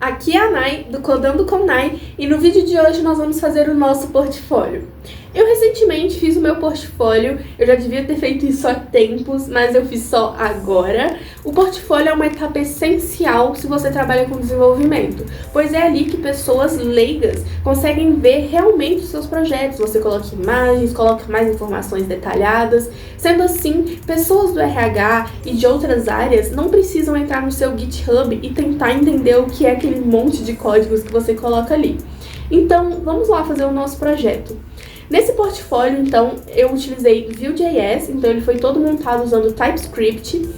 Aqui é a Nai, do Codando com Nai, e no vídeo de hoje nós vamos fazer o nosso portfólio. Eu recentemente fiz o meu portfólio, eu já devia ter feito isso há tempos, mas eu fiz só agora. O portfólio é uma etapa essencial se você trabalha com desenvolvimento, pois é ali que pessoas leigas conseguem ver realmente os seus projetos. Você coloca imagens, coloca mais informações detalhadas. Sendo assim, pessoas do RH e de outras áreas não precisam entrar no seu GitHub e tentar entender o que é aquele monte de códigos que você coloca ali. Então, vamos lá fazer o nosso projeto. Nesse portfólio, então, eu utilizei Vue.js, então ele foi todo montado usando TypeScript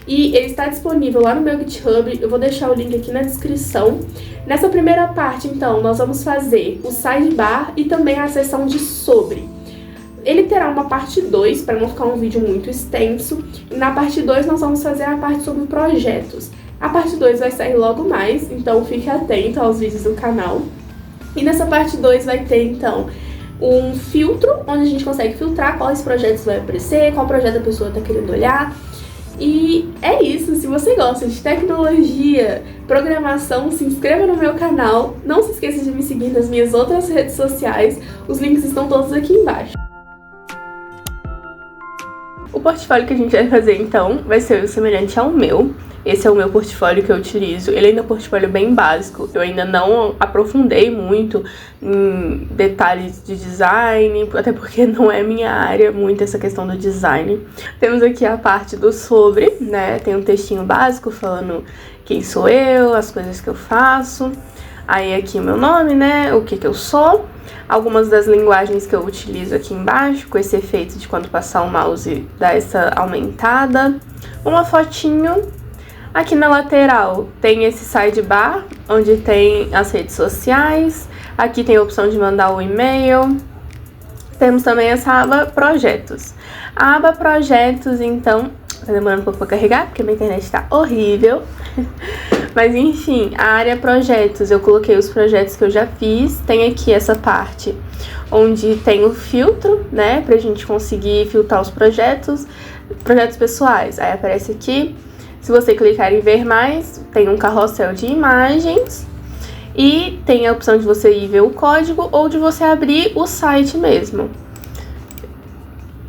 e ele está disponível lá no meu GitHub, eu vou deixar o link aqui na descrição. Nessa primeira parte, então, nós vamos fazer o sidebar e também a seção de sobre. Ele terá uma parte 2, para não ficar um vídeo muito extenso, e na parte 2 nós vamos fazer a parte sobre projetos. A parte 2 vai sair logo mais, então fique atento aos vídeos do canal. E nessa parte 2 vai ter, então, um filtro, onde a gente consegue filtrar quais projetos vai aparecer, qual projeto a pessoa está querendo olhar. E é isso, se você gosta de tecnologia, programação, se inscreva no meu canal. Não se esqueça de me seguir nas minhas outras redes sociais, os links estão todos aqui embaixo. O portfólio que a gente vai fazer, então, vai ser semelhante ao meu. Esse é o meu portfólio que eu utilizo. Ele ainda é um portfólio bem básico. Eu ainda não aprofundei muito em detalhes de design, até porque não é minha área muito essa questão do design. Temos aqui a parte do sobre, né? Tem um textinho básico falando quem sou eu, as coisas que eu faço. Aí aqui o meu nome, né? O que eu sou. Algumas das linguagens que eu utilizo aqui embaixo, com esse efeito de quando passar o mouse dar essa aumentada. Uma fotinho. Aqui na lateral tem esse sidebar, onde tem as redes sociais. Aqui tem a opção de mandar o e-mail. Temos também essa aba Projetos. A aba Projetos, então, tá demorando um pouco para carregar, porque minha internet tá horrível. Mas enfim, a área Projetos, eu coloquei os projetos que eu já fiz. Tem aqui essa parte onde tem o filtro, né, pra gente conseguir filtrar os projetos pessoais. Aí aparece aqui. Se você clicar em ver mais, tem um carrossel de imagens e tem a opção de você ir ver o código ou de você abrir o site mesmo.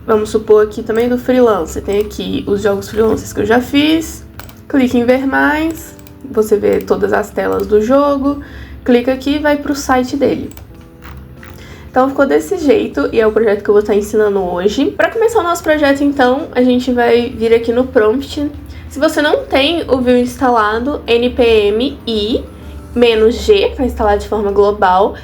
Vamos supor aqui também do freelancer, tem aqui os jogos freelancers que eu já fiz. Clique em ver mais, você vê todas as telas do jogo, clica aqui e vai para o site dele. Então ficou desse jeito e é o projeto que eu vou estar ensinando hoje. Para começar o nosso projeto, então, a gente vai vir aqui no prompt. Se você não tem o Vue instalado, npm i -g, para instalar de forma global,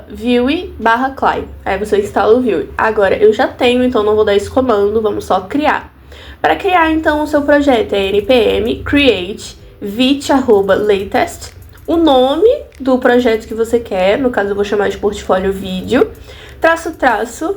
@vue/cli. Aí você instala o Vue. Agora, eu já tenho, então não vou dar esse comando, vamos só criar. Para criar, então, o seu projeto é npm create vit@latest, o nome do projeto que você quer, no caso eu vou chamar de portfólio vídeo, __,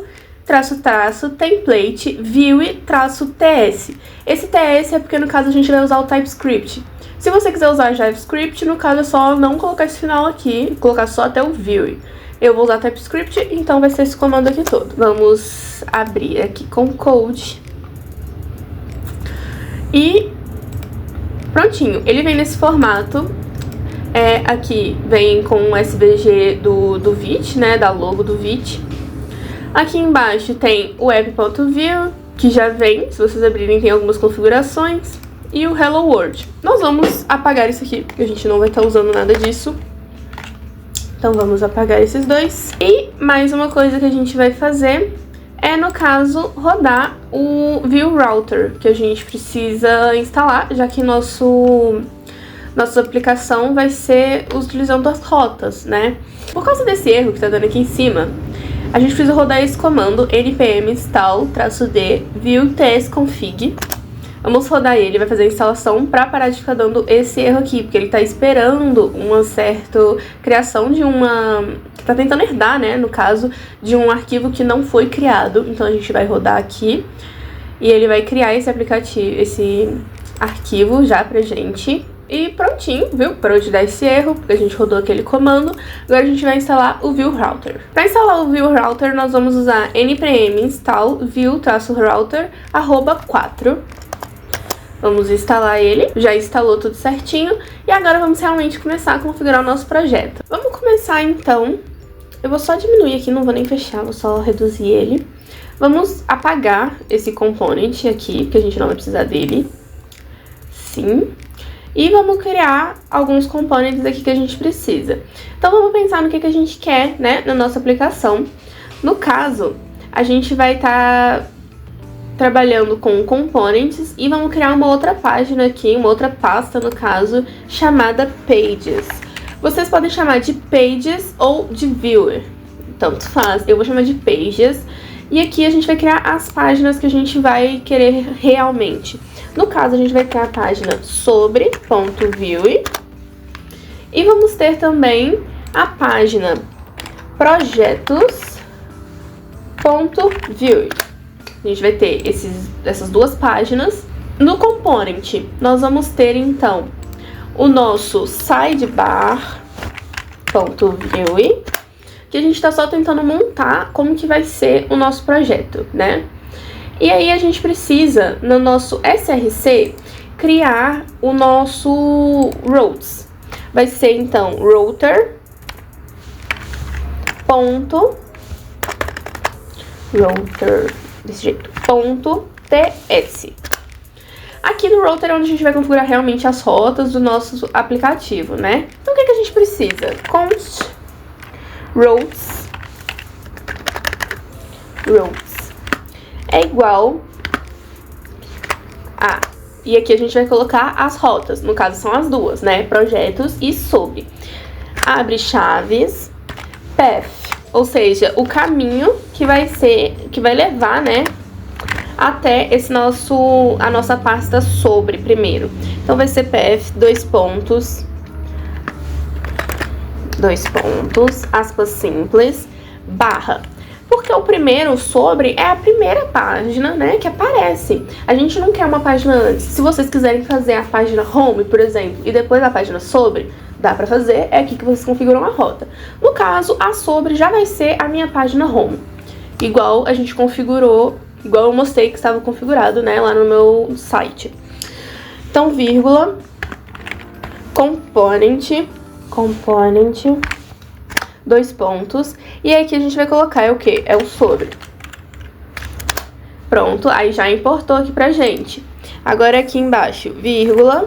template, Vue-ts. Esse TS é porque no caso a gente vai usar o TypeScript. Se você quiser usar JavaScript, no caso é só não colocar esse final aqui, colocar só até o Vue. Eu vou usar TypeScript, então vai ser esse comando aqui todo. Vamos abrir aqui com Code. E prontinho, ele vem nesse formato. Aqui vem com o SVG do Vite, né, da logo do Vite. Aqui embaixo tem o app.vue, que já vem, se vocês abrirem tem algumas configurações, e o Hello World. Nós vamos apagar isso aqui, porque a gente não vai estar usando nada disso. Então vamos apagar esses dois. E mais uma coisa que a gente vai fazer é, no caso, rodar o Vue Router, que a gente precisa instalar, já que nossa aplicação vai ser utilizando as rotas, né? Por causa desse erro que tá dando aqui em cima, a gente precisa rodar esse comando npm install-d vue-tsconfig. Vamos rodar ele, vai fazer a instalação para parar de ficar dando esse erro aqui, porque ele tá esperando uma certa criação de tá tentando herdar, né, no caso, de um arquivo que não foi criado. Então a gente vai rodar aqui e ele vai criar esse aplicativo, esse arquivo já pra gente. E prontinho, viu? Parou de dar esse erro, porque a gente rodou aquele comando. Agora a gente vai instalar o Vue Router. Para instalar o Vue Router, nós vamos usar npm install vue-router @4. Vamos instalar ele, já instalou tudo certinho. E agora vamos realmente começar a configurar o nosso projeto. Vamos começar então. Eu vou só diminuir aqui, não vou nem fechar, vou só reduzir ele. Vamos apagar esse component aqui, porque a gente não vai precisar dele. Sim. E vamos criar alguns components aqui que a gente precisa. Então vamos pensar no que a gente quer, né, na nossa aplicação. No caso, a gente vai estar trabalhando com components e vamos criar uma outra página aqui, uma outra pasta no caso, chamada Pages. Vocês podem chamar de Pages ou de Viewer, tanto faz. Eu vou chamar de Pages. E aqui a gente vai criar as páginas que a gente vai querer realmente. No caso, a gente vai criar a página sobre.view e vamos ter também a página projetos.view. A gente vai ter essas duas páginas. No component, nós vamos ter então o nosso sidebar.view, que a gente tá só tentando montar como que vai ser o nosso projeto, né? E aí a gente precisa, no nosso SRC, criar o nosso routes. Vai ser, então, router, desse jeito, .ts. Aqui no router é onde a gente vai configurar realmente as rotas do nosso aplicativo, né? Então, o que a gente precisa? Const routes é igual a... E aqui a gente vai colocar as rotas, no caso são as duas, né? Projetos e sobre. Abre chaves, path, ou seja, o caminho que vai levar, né, até a nossa pasta sobre primeiro. Então vai ser path, dois pontos, aspas simples, barra. Porque o primeiro sobre é a primeira página, né, que aparece. A gente não quer uma página antes. Se vocês quiserem fazer a página home, por exemplo, e depois a página sobre, dá pra fazer, é aqui que vocês configuram a rota. No caso, a sobre já vai ser a minha página home. Igual a gente configurou, igual eu mostrei que estava configurado, né, lá no meu site. Então, vírgula, component, dois pontos, e aí aqui a gente vai colocar é o que? É o sobre. Pronto, aí já importou aqui pra gente. Agora aqui embaixo, vírgula,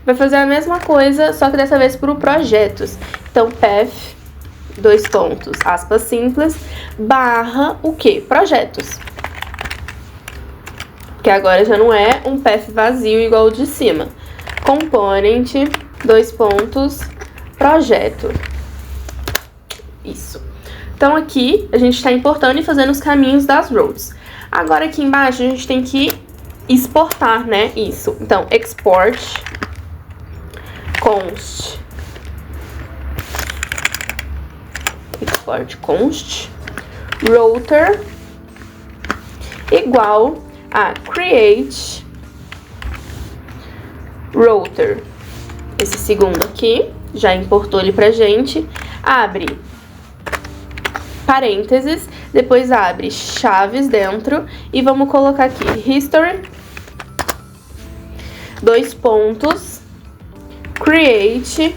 vai fazer a mesma coisa, só que dessa vez pro projetos. Então, path, dois pontos, aspas simples, barra o que? Projetos. Que agora já não é um path vazio igual o de cima. Component, dois pontos, projeto. Isso. Então aqui a gente está importando e fazendo os caminhos das roads. Agora aqui embaixo a gente tem que exportar, né? Isso. Então, export const router igual a create router. Esse segundo aqui já importou ele pra gente. Abre parênteses, depois abre chaves dentro e vamos colocar aqui history, dois pontos, create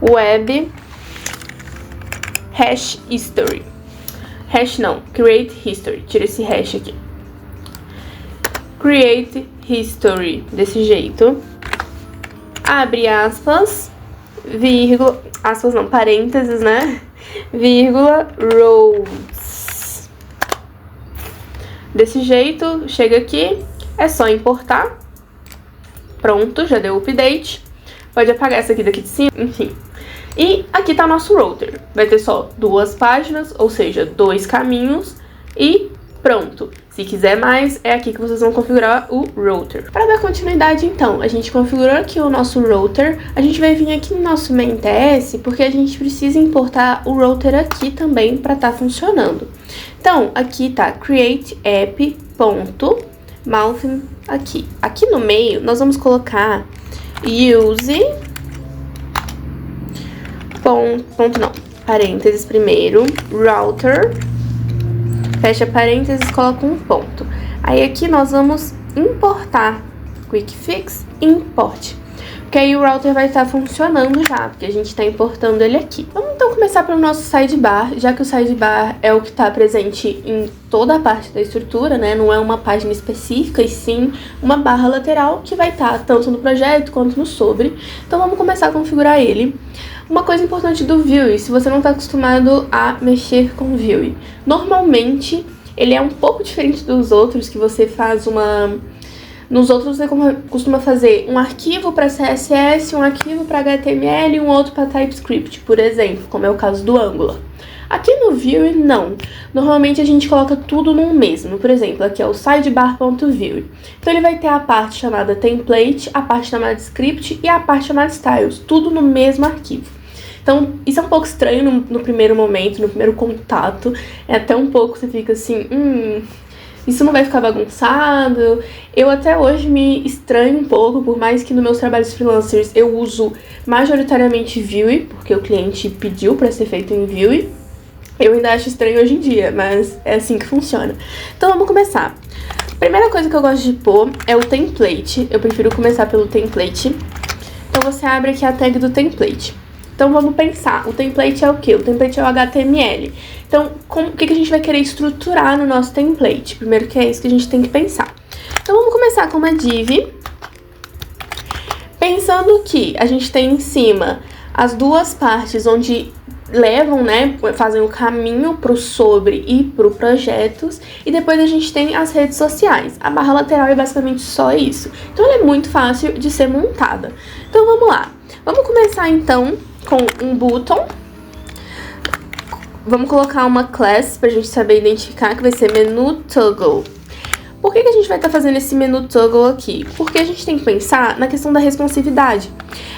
web hash history. Hash não, create history. Tira esse hash aqui. Create history, desse jeito. Abre aspas, vírgula, aspas não, parênteses, né? Vírgula, rows. Desse jeito, chega aqui, é só importar. Pronto, já deu o update. Pode apagar essa aqui daqui de cima, enfim. E aqui tá o nosso router. Vai ter só duas páginas, ou seja, dois caminhos e pronto. Se quiser mais, é aqui que vocês vão configurar o router. Para dar continuidade, então, a gente configurou aqui o nosso router. A gente vai vir aqui no nosso main.ts, porque a gente precisa importar o router aqui também para estar funcionando. Então, aqui tá create app.mountain aqui. Aqui no meio, nós vamos colocar use parênteses primeiro, router, fecha parênteses, coloca um ponto. Aí aqui nós vamos importar Quick Fix, import. Porque aí o router vai estar funcionando já, porque a gente está importando ele aqui. Vamos então começar pelo nosso sidebar, já que o sidebar é o que está presente em toda a parte da estrutura, né? Não é uma página específica, e sim uma barra lateral que vai estar tanto no projeto quanto no sobre. Então vamos começar a configurar ele. Uma coisa importante do Vue, se você não está acostumado a mexer com Vue, normalmente ele é um pouco diferente dos outros, que você faz uma... Nos outros você costuma fazer um arquivo para CSS, um arquivo para HTML e um outro para TypeScript, por exemplo, como é o caso do Angular. Aqui no Vue, não. Normalmente a gente coloca tudo no mesmo. Por exemplo, aqui é o sidebar.vue. Então ele vai ter a parte chamada template, a parte chamada script e a parte chamada styles, tudo no mesmo arquivo. Então, isso é um pouco estranho no primeiro momento, no primeiro contato. É até um pouco, você fica assim, isso não vai ficar bagunçado. Eu até hoje me estranho um pouco, por mais que nos meus trabalhos freelancers eu uso majoritariamente Vue, porque o cliente pediu para ser feito em Vue. Eu ainda acho estranho hoje em dia, mas é assim que funciona. Então vamos começar. Primeira coisa que eu gosto de pôr é o template. Eu prefiro começar pelo template. Então você abre aqui a tag do template. Então vamos pensar, o template é o quê? O template é o HTML. Então, o que a gente vai querer estruturar no nosso template? Primeiro que é isso que a gente tem que pensar. Então vamos começar com uma div. Pensando que a gente tem em cima as duas partes onde levam, né, fazem o caminho pro sobre e pro projetos, e depois a gente tem as redes sociais. A barra lateral é basicamente só isso. Então ela é muito fácil de ser montada. Então vamos lá. Vamos começar então com um button. Vamos colocar uma class pra gente saber identificar, que vai ser menu toggle. Por que a gente vai estar fazendo esse menu toggle aqui? Porque a gente tem que pensar na questão da responsividade.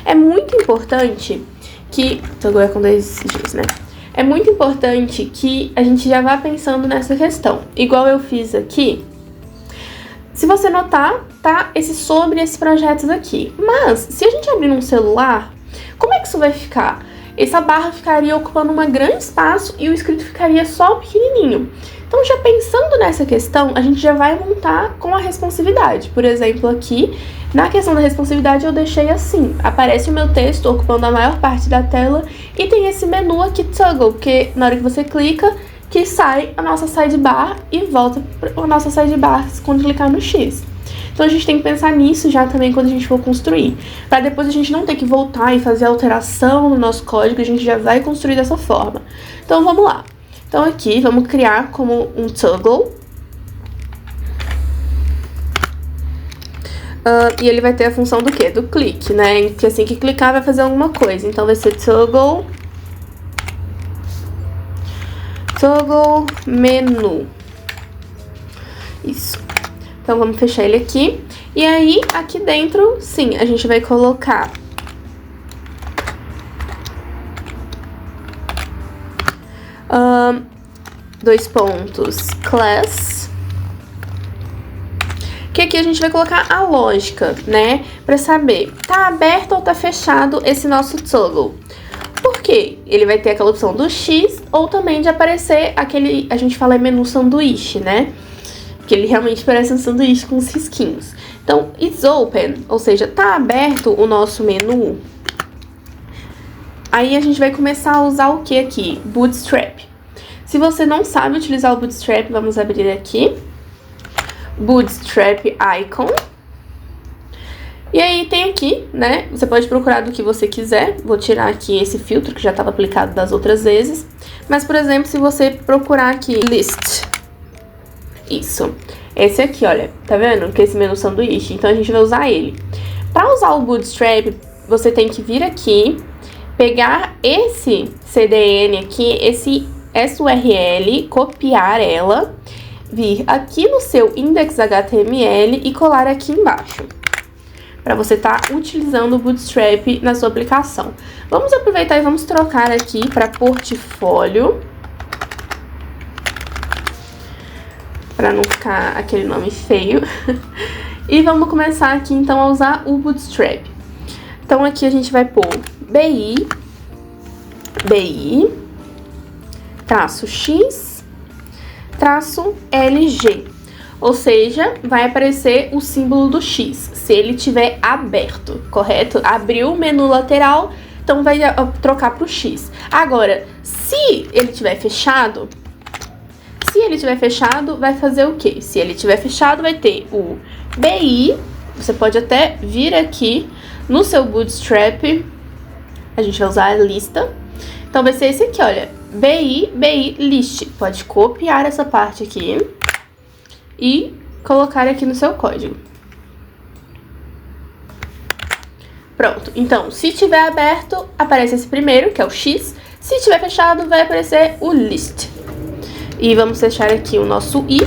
É muito importante que... Toggle é com 2 Gs, né? É muito importante que a gente já vá pensando nessa questão. Igual eu fiz aqui. Se você notar, tá esse sobre esses projetos aqui. Mas, se a gente abrir num celular, como é que isso vai ficar? Essa barra ficaria ocupando um grande espaço e o escrito ficaria só pequenininho. Então, já pensando nessa questão, a gente já vai montar com a responsividade. Por exemplo, aqui, na questão da responsividade, eu deixei assim. Aparece o meu texto ocupando a maior parte da tela e tem esse menu aqui, toggle, porque na hora que você clica, que sai a nossa sidebar e volta a nossa sidebar quando clicar no X. Então a gente tem que pensar nisso já também quando a gente for construir, para depois a gente não ter que voltar e fazer alteração no nosso código, a gente já vai construir dessa forma. Então vamos lá. Então aqui vamos criar como um toggle. E ele vai ter a função do quê? Do clique, né? Que assim que clicar vai fazer alguma coisa. Então vai ser toggle menu. Isso. Então vamos fechar ele aqui. E aí, aqui dentro, sim, a gente vai colocar dois pontos class. Que aqui a gente vai colocar a lógica, né? Pra saber, tá aberto ou tá fechado esse nosso toggle. Por quê? Ele vai ter aquela opção do X ou também de aparecer aquele, a gente fala menu sanduíche, né? Que ele realmente parece um sanduíche com os risquinhos. Então, it's open, ou seja, tá aberto o nosso menu. Aí a gente vai começar a usar o que aqui? Bootstrap. Se você não sabe utilizar o Bootstrap, vamos abrir aqui. Bootstrap icon. E aí tem aqui, né? Você pode procurar do que você quiser. Vou tirar aqui esse filtro que já estava aplicado das outras vezes. Mas, por exemplo, se você procurar aqui list. Isso. Esse aqui, olha, tá vendo? Que é esse menu sanduíche. Então a gente vai usar ele. Para usar o Bootstrap, você tem que vir aqui, pegar esse CDN aqui, essa URL, copiar ela, vir aqui no seu index.html e colar aqui embaixo. Para você estar utilizando o Bootstrap na sua aplicação. Vamos aproveitar e vamos trocar aqui para portfólio. Para não ficar aquele nome feio. E vamos começar aqui então a usar o Bootstrap. Então aqui a gente vai pôr BI, traço X, traço LG. ou seja, vai aparecer o símbolo do X, se ele estiver aberto, correto? Abriu o menu lateral, então vai trocar para o X. Agora, se ele estiver fechado, vai fazer o quê? Se ele estiver fechado, vai ter o BI, você pode até vir aqui no seu Bootstrap, a gente vai usar a lista, então vai ser esse aqui, olha, BI list, pode copiar essa parte aqui e colocar aqui no seu código. Pronto, então, se estiver aberto, aparece esse primeiro, que é o X. Se estiver fechado, vai aparecer o list. E vamos fechar aqui o nosso I.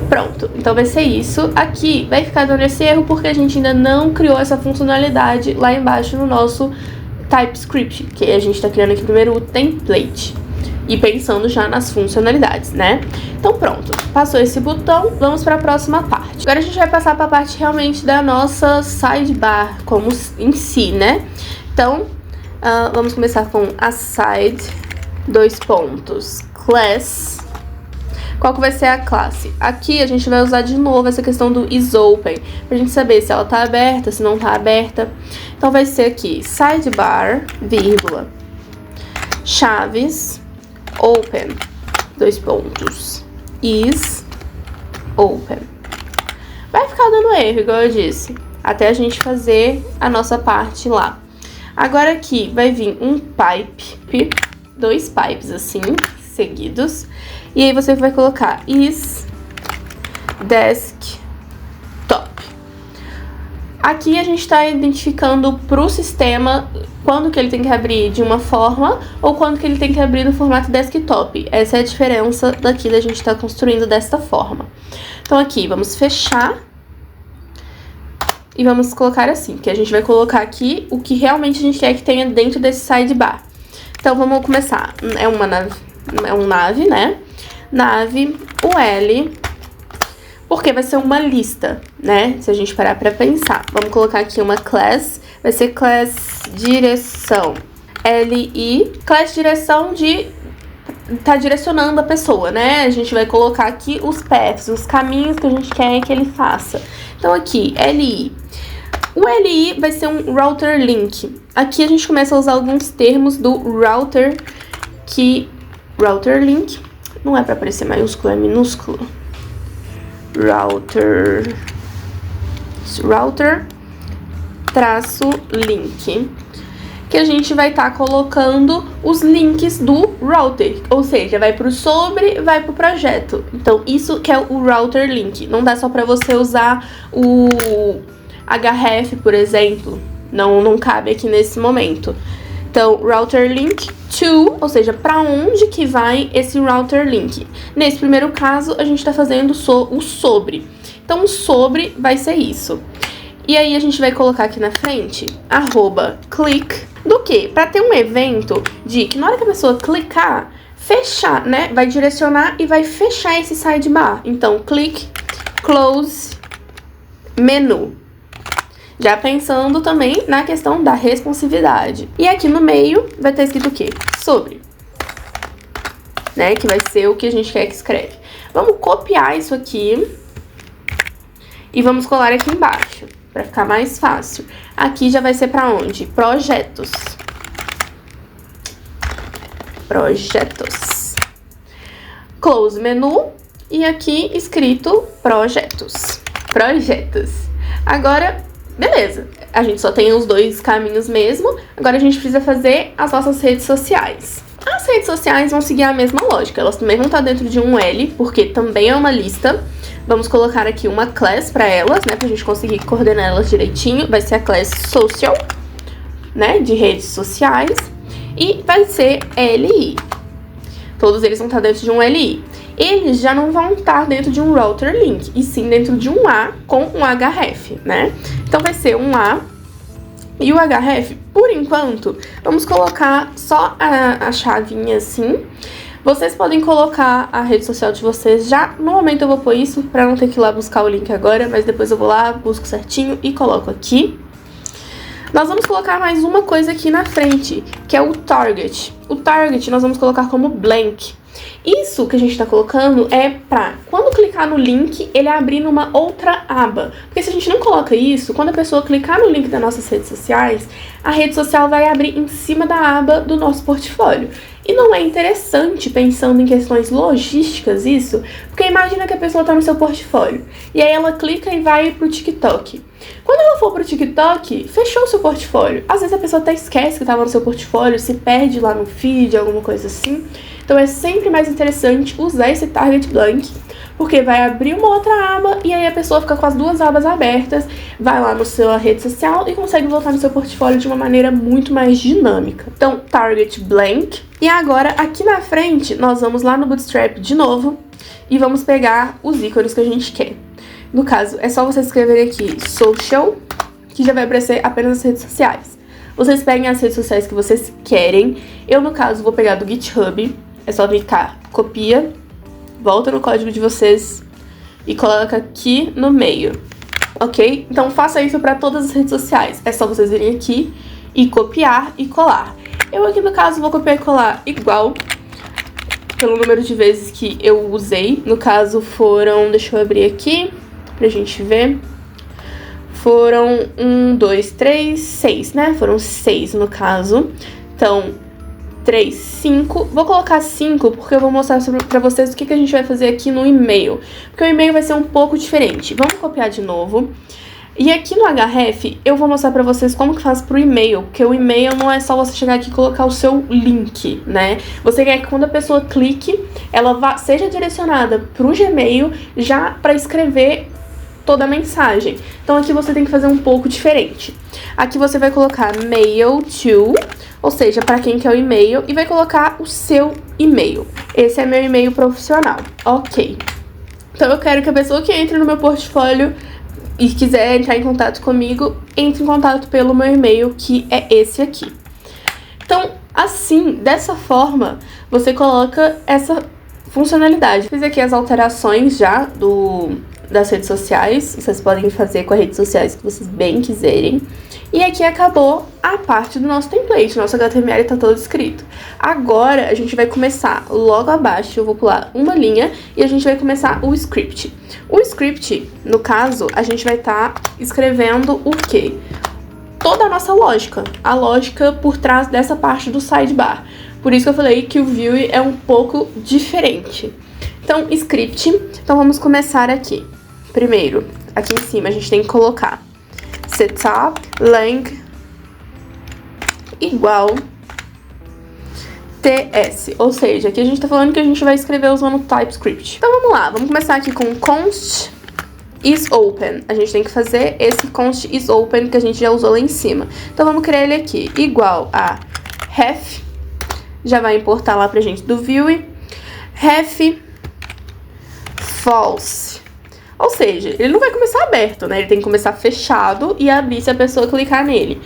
Pronto, então vai ser isso. Aqui vai ficar dando esse erro porque a gente ainda não criou essa funcionalidade lá embaixo no nosso TypeScript, que a gente está criando aqui primeiro o template. E pensando já nas funcionalidades, né? Então pronto, passou esse botão, vamos para a próxima parte. Agora a gente vai passar para a parte realmente da nossa sidebar, como em si, né? Então, vamos começar com a side, class. Qual que vai ser a classe? Aqui a gente vai usar de novo essa questão do isOpen, pra gente saber se ela tá aberta, se não tá aberta. Então vai ser aqui, sidebar, vírgula, chaves, open, is open. Vai ficar dando erro, igual eu disse, até a gente fazer a nossa parte lá. Agora aqui vai vir um pipe, 2 pipes assim, seguidos. E aí você vai colocar is desktop. Aqui a gente está identificando para o sistema quando que ele tem que abrir de uma forma ou quando que ele tem que abrir no formato desktop. Essa é a diferença daqui da gente estar construindo desta forma. Então aqui, vamos fechar e vamos colocar assim, que a gente vai colocar aqui o que realmente a gente quer que tenha dentro desse sidebar. Então vamos começar. É um nav, né? Nave, o L, porque vai ser uma lista, né? Se a gente parar pra pensar. Vamos colocar aqui uma class, vai ser class direção. LI, class direção de tá direcionando a pessoa, né? A gente vai colocar aqui os paths, os caminhos que a gente quer que ele faça. Então aqui, LI. O LI vai ser um router link. Aqui a gente começa a usar alguns termos do router, que router link não é para aparecer maiúsculo, é minúsculo. Router traço link, que a gente vai estar colocando os links do router, ou seja, vai pro sobre, vai pro projeto. Então isso que é o router link. Não dá só para você usar o href, por exemplo, não cabe aqui nesse momento. Então, router link to, ou seja, para onde que vai esse router link. Nesse primeiro caso, a gente está fazendo o sobre. Então, o sobre vai ser isso. E aí, a gente vai colocar aqui na frente, @click, do quê? Para ter um evento de que na hora que a pessoa clicar, fechar, né? Vai direcionar e vai fechar esse sidebar. Então, click, close, menu. Já pensando também na questão da responsividade. E aqui no meio vai ter escrito o quê? Sobre. Né? Que vai ser o que a gente quer que escreve. Vamos copiar isso aqui e vamos colar aqui embaixo, para ficar mais fácil. Aqui já vai ser para onde? Projetos. Projetos. Close menu e aqui escrito projetos. Projetos. Agora, beleza, a gente só tem os 2 caminhos mesmo. Agora a gente precisa fazer as nossas redes sociais. As redes sociais vão seguir a mesma lógica. Elas também vão estar dentro de um L, porque também é uma lista. Vamos colocar aqui uma class para elas, né? Pra gente conseguir coordenar elas direitinho. Vai ser a class social, né? De redes sociais. E vai ser LI. Todos eles vão estar dentro de um LI. Eles já não vão estar dentro de um router link, e sim dentro de um A com um href, né? Então vai ser um A e o href, por enquanto, vamos colocar só a chavinha assim. Vocês podem colocar a rede social de vocês já. No momento eu vou pôr isso para não ter que ir lá buscar o link agora, mas depois eu vou lá, busco certinho e coloco aqui. Nós vamos colocar mais uma coisa aqui na frente, que é o target. O target nós vamos colocar como blank. Isso que a gente tá colocando é pra, quando clicar no link, ele abrir numa outra aba. Porque se a gente não coloca isso, quando a pessoa clicar no link das nossas redes sociais, a rede social vai abrir em cima da aba do nosso portfólio. E não é interessante, pensando em questões logísticas, isso, porque imagina que a pessoa tá no seu portfólio, e aí ela clica e vai pro TikTok. Quando ela for pro TikTok, fechou o seu portfólio. Às vezes a pessoa até esquece que estava no seu portfólio, se perde lá no feed, alguma coisa assim. Então é sempre mais interessante usar esse target blank, porque vai abrir uma outra aba e aí a pessoa fica com as duas abas abertas, vai lá no sua rede social e consegue voltar no seu portfólio de uma maneira muito mais dinâmica. Então, target blank. E agora, aqui na frente, nós vamos lá no Bootstrap de novo e vamos pegar os ícones que a gente quer. No caso, é só você escrever aqui social, que já vai aparecer apenas as redes sociais. Vocês peguem as redes sociais que vocês querem. Eu, no caso, vou pegar do GitHub. É só clicar, copia, volta no código de vocês e coloca aqui no meio, ok? Então faça isso para todas as redes sociais. É só vocês virem aqui e copiar e colar. Eu aqui, no caso, vou copiar e colar igual pelo número de vezes que eu usei. No caso, foram... Deixa eu abrir aqui pra gente ver. Foram 1, 2, 3, 6, né? Foram 6 no caso. Então, 3, 5. Vou colocar 5 porque eu vou mostrar pra vocês o que a gente vai fazer aqui no e-mail. Porque o e-mail vai ser um pouco diferente. Vamos copiar de novo. E aqui no Href, eu vou mostrar pra vocês como que faz pro e-mail, porque o e-mail não é só você chegar aqui e colocar o seu link, né? Você quer que quando a pessoa clique, ela seja direcionada pro Gmail já pra escrever toda a mensagem. Então aqui você tem que fazer um pouco diferente. Aqui você vai colocar mail to, ou seja, para quem quer o e-mail, e vai colocar o seu e-mail. Esse é meu e-mail profissional. Ok. Então eu quero que a pessoa que entre no meu portfólio e quiser entrar em contato comigo, entre em contato pelo meu e-mail, que é esse aqui. Então, assim, dessa forma, você coloca essa funcionalidade. Fiz aqui as alterações já das redes sociais. Vocês podem fazer com as redes sociais que vocês bem quiserem. E aqui acabou a parte do nosso template. Nosso HTML está todo escrito. Agora, a gente vai começar logo abaixo. Eu vou pular uma linha e a gente vai começar o script. O script, no caso, a gente vai estar escrevendo o quê? Toda a nossa lógica. A lógica por trás dessa parte do sidebar. Por isso que eu falei que o view é um pouco diferente. Então, script. Então, vamos começar aqui. Primeiro, aqui em cima, a gente tem que colocar setup lang igual ts, ou seja, aqui a gente tá falando que a gente vai escrever usando TypeScript. Então vamos lá, vamos começar aqui com const is open. A gente tem que fazer esse const is open que a gente já usou lá em cima. Então vamos criar ele aqui, igual a ref, já vai importar lá pra gente do view, ref false. Ou seja, ele não vai começar aberto, né? Ele tem que começar fechado e abrir se a pessoa clicar nele.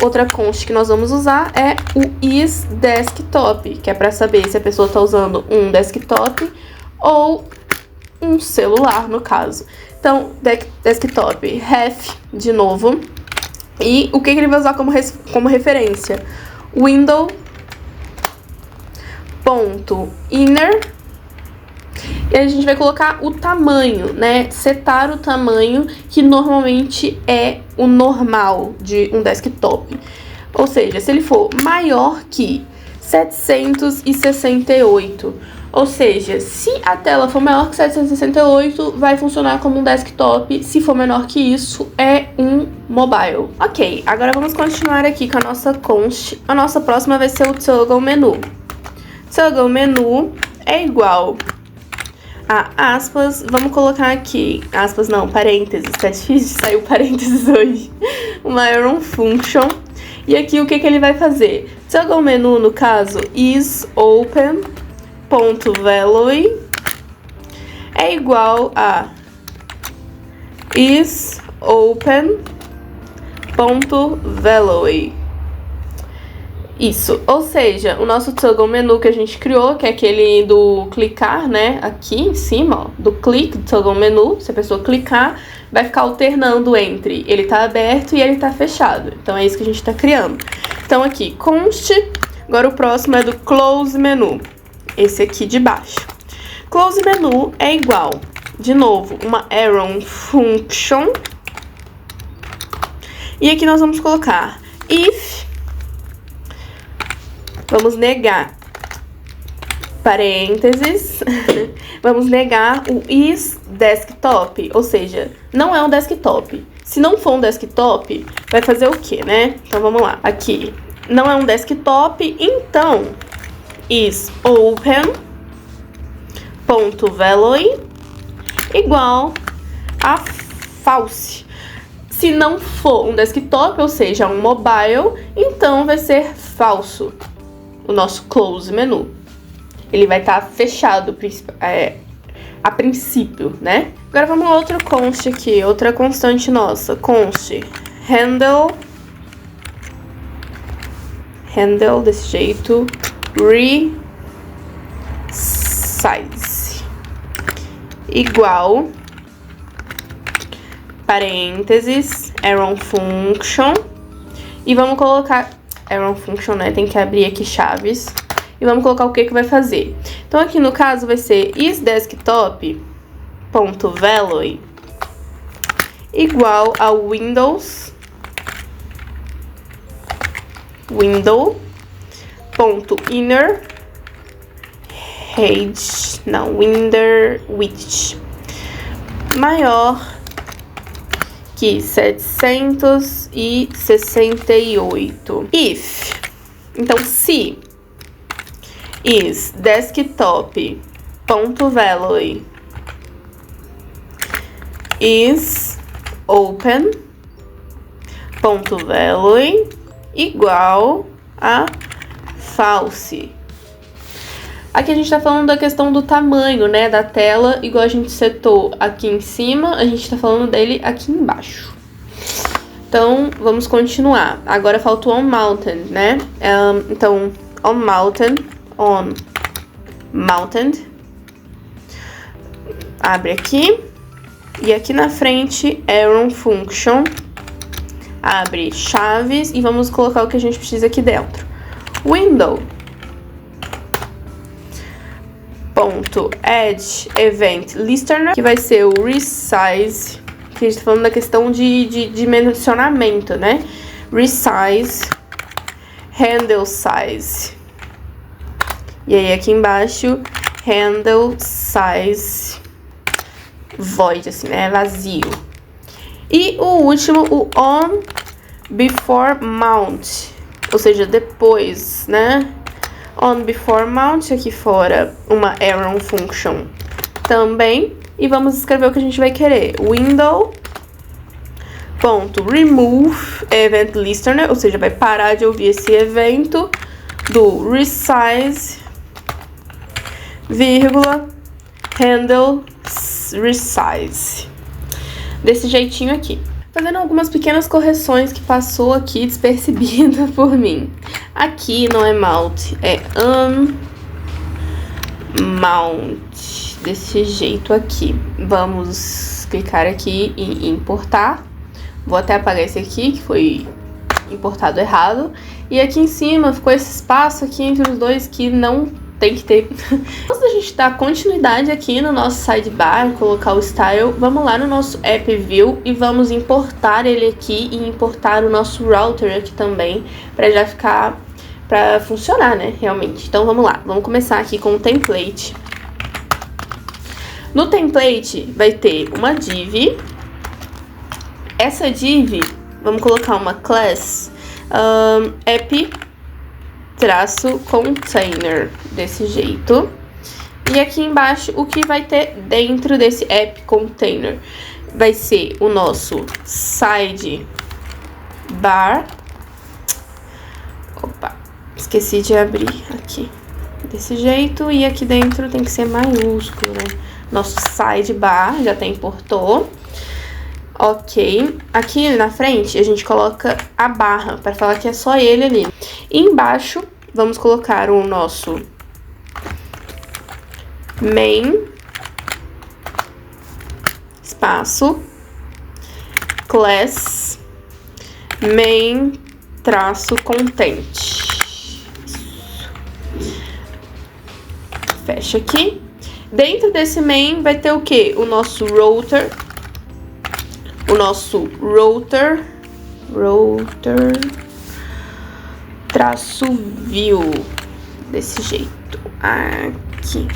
Outra const que nós vamos usar é o isDesktop, que é para saber se a pessoa está usando um desktop ou um celular, no caso. Então, desktop, ref, de novo. E o que ele vai usar como referência? Window.inner. E a gente vai colocar o tamanho, né? Setar o tamanho, que normalmente é o normal de um desktop. Ou seja, se ele for maior que 768, ou seja, se a tela for maior que 768, vai funcionar como um desktop. Se for menor que isso, é um mobile. Ok, agora vamos continuar aqui com a nossa const. A nossa próxima vai ser o toggle menu. Toggle menu é igual a aspas, vamos colocar aqui, aspas não, parênteses, tá difícil, saiu parênteses hoje, uma iron function, e aqui o que ele vai fazer? Toggle menu, no caso, is open.value é igual a is open.value. Isso, ou seja, o nosso toggle menu que a gente criou, que é aquele do clicar, né, aqui em cima, ó, do clique do toggle menu, se a pessoa clicar, vai ficar alternando entre ele tá aberto e ele tá fechado. Então é isso que a gente tá criando. Então aqui, const, agora o próximo é do close menu. esse aqui de baixo. Close menu é igual, de novo, uma arrow function. E aqui nós vamos colocar if, vamos negar, parênteses, vamos negar o is desktop, ou seja, não é um desktop. Se não for um desktop, vai fazer o quê, né? Então vamos lá, aqui, não é um desktop, então is open.value igual a false. Se não for um desktop, ou seja, um mobile, então vai ser falso o nosso close menu. Ele vai estar fechado a princípio, né? Agora vamos a outro const aqui, outra constante nossa. Const handle desse jeito, resize igual, parênteses, arrow function, e vamos colocar arrow function, né? Tem que abrir aqui chaves, e vamos colocar o que vai fazer. Então aqui no caso vai ser isDesktop.value igual a window.inner width maior que 768. If, então se is desktop.value is open.value igual a false. Aqui a gente tá falando da questão do tamanho, né, da tela, igual a gente setou aqui em cima, a gente tá falando dele aqui embaixo. Então, vamos continuar. Agora falta o onMounted, né? Então, onMounted, abre aqui, e aqui na frente, arrow function, abre chaves, e vamos colocar o que a gente precisa aqui dentro. Window.add event listener, que vai ser o resize, que a gente tá falando da questão de dimensionamento, né? Resize, handle size. E aí aqui embaixo, handle size void, assim, né? Vazio. E o último, o on before mount, ou seja, depois, né? On before mount, aqui fora, uma arrow function também. E vamos escrever o que a gente vai querer. Window.remove event listener, ou seja, vai parar de ouvir esse evento do resize, vírgula, handle resize. Desse jeitinho aqui. Fazendo algumas pequenas correções que passou aqui despercebida por mim. Aqui não é mount, é unmount. Desse jeito aqui. Vamos clicar aqui em importar. Vou até apagar esse aqui, que foi importado errado. E aqui em cima ficou esse espaço aqui entre os dois que não tem que ter. Antes da gente dar continuidade aqui no nosso sidebar, colocar o style, vamos lá no nosso app view e vamos importar ele aqui e importar o nosso router aqui também, para já ficar, para funcionar, né, realmente. Então vamos lá, vamos começar aqui com o template. No template vai ter uma div. Essa div, vamos colocar uma class app-container, desse jeito. E aqui embaixo, o que vai ter dentro desse app container? Vai ser o nosso sidebar. Opa, esqueci de abrir aqui. Desse jeito, e aqui dentro tem que ser maiúsculo, né? Nosso sidebar, já até importou. Ok, aqui na frente a gente coloca a barra, para falar que é só ele ali. E embaixo, vamos colocar o nosso main, espaço, class, main, traço, content. fecha aqui. Dentro desse main vai ter o quê? O nosso router. Traço view. Desse jeito. Aqui.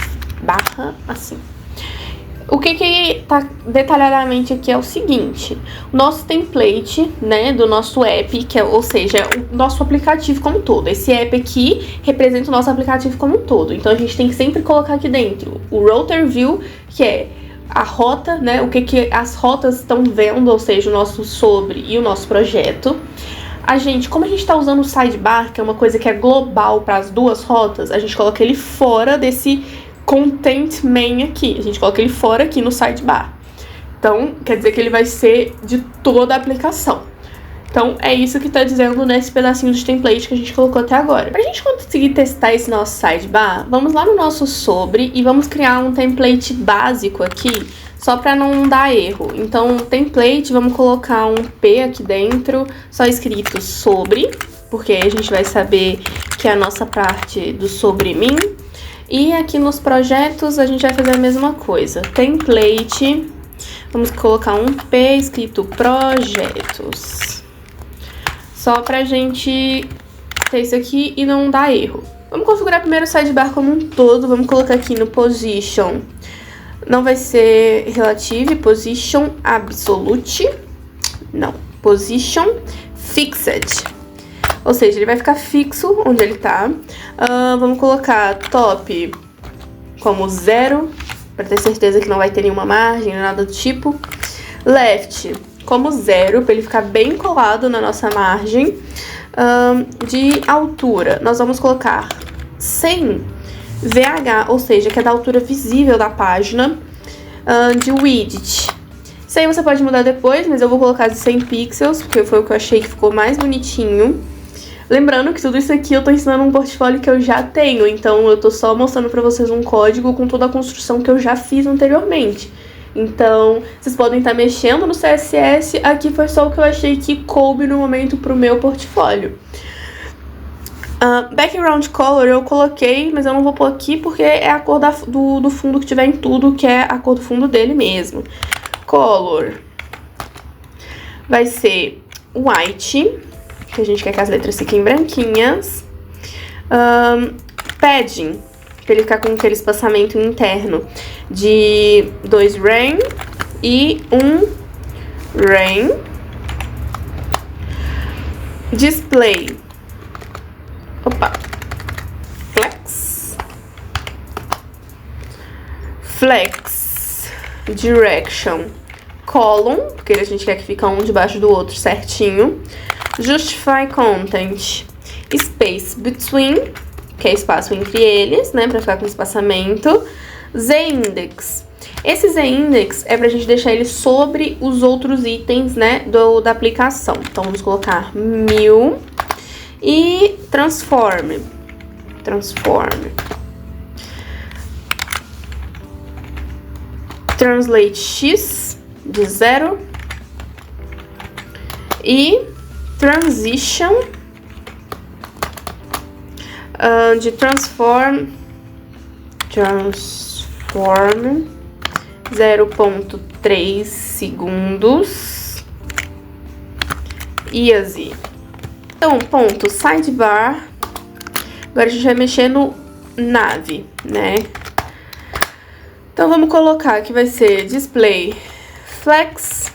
Barra assim. O que tá detalhadamente aqui é o seguinte, o nosso template, né, do nosso app, ou seja, o nosso aplicativo como um todo. Esse app aqui representa o nosso aplicativo como um todo, então a gente tem que sempre colocar aqui dentro o router view, que é a rota, né, o que as rotas estão vendo, ou seja, o nosso sobre e o nosso projeto. Como a gente tá usando o sidebar, que é uma coisa que é global para as duas rotas, a gente coloca ele fora desse content main aqui. A gente coloca ele fora aqui no sidebar. Então, quer dizer que ele vai ser de toda a aplicação. Então, é isso que tá dizendo nesse pedacinho de template que a gente colocou até agora. Pra gente conseguir testar esse nosso sidebar, vamos lá no nosso sobre e vamos criar um template básico aqui, só pra não dar erro. Então, template, vamos colocar um P aqui dentro, só escrito sobre, porque aí a gente vai saber que é a nossa parte do sobre mim. E aqui nos projetos a gente vai fazer a mesma coisa. Template, vamos colocar um P escrito projetos. Só pra gente ter isso aqui e não dar erro. Vamos configurar primeiro o sidebar como um todo. Vamos colocar aqui no position. Não vai ser relative, position absolute. Não, position fixed. Ou seja, ele vai ficar fixo onde ele tá. Vamos colocar top como 0, para ter certeza que não vai ter nenhuma margem, nada do tipo. Left como 0, para ele ficar bem colado na nossa margem. De altura, nós vamos colocar 100 VH, ou seja, que é da altura visível da página. De widget. Isso aí você pode mudar depois, mas eu vou colocar de 100 pixels, porque foi o que eu achei que ficou mais bonitinho. Lembrando que tudo isso aqui eu tô ensinando um portfólio que eu já tenho, então eu tô só mostrando pra vocês um código com toda a construção que eu já fiz anteriormente. Então, vocês podem estar mexendo no CSS, aqui foi só o que eu achei que coube no momento pro meu portfólio. Background color eu coloquei, mas eu não vou pôr aqui porque é a cor do fundo que tiver em tudo, que é a cor do fundo dele mesmo. Color vai ser white, que a gente quer que as letras fiquem branquinhas. Padding, pra ele ficar com aquele espaçamento interno de 2 rain e 1 rain. Display. Flex direction column, porque a gente quer que fique um debaixo do outro certinho. Justify content, space between, que é espaço entre eles, né, pra ficar com espaçamento. Z-index. Esse Z-index é pra gente deixar ele sobre os outros itens, né, da aplicação. Então, vamos colocar 1000 e transform. Translate X de 0 e transition de transform 0.3 segundos easy. Então, ponto sidebar. Agora a gente vai mexer no nave, né? Então vamos colocar que vai ser display flex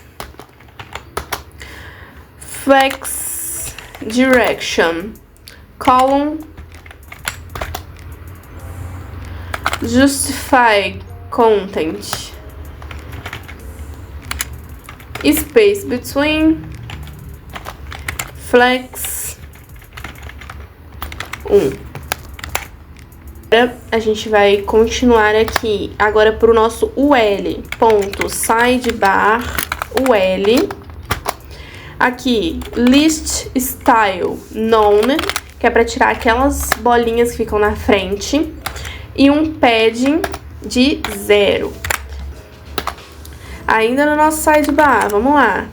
direction column justify content space between flex 1. A gente vai continuar aqui agora para o nosso UL, ponto sidebar UL. Aqui, list style none, que é para tirar aquelas bolinhas que ficam na frente. E um padding de 0. Ainda no nosso sidebar, vamos lá.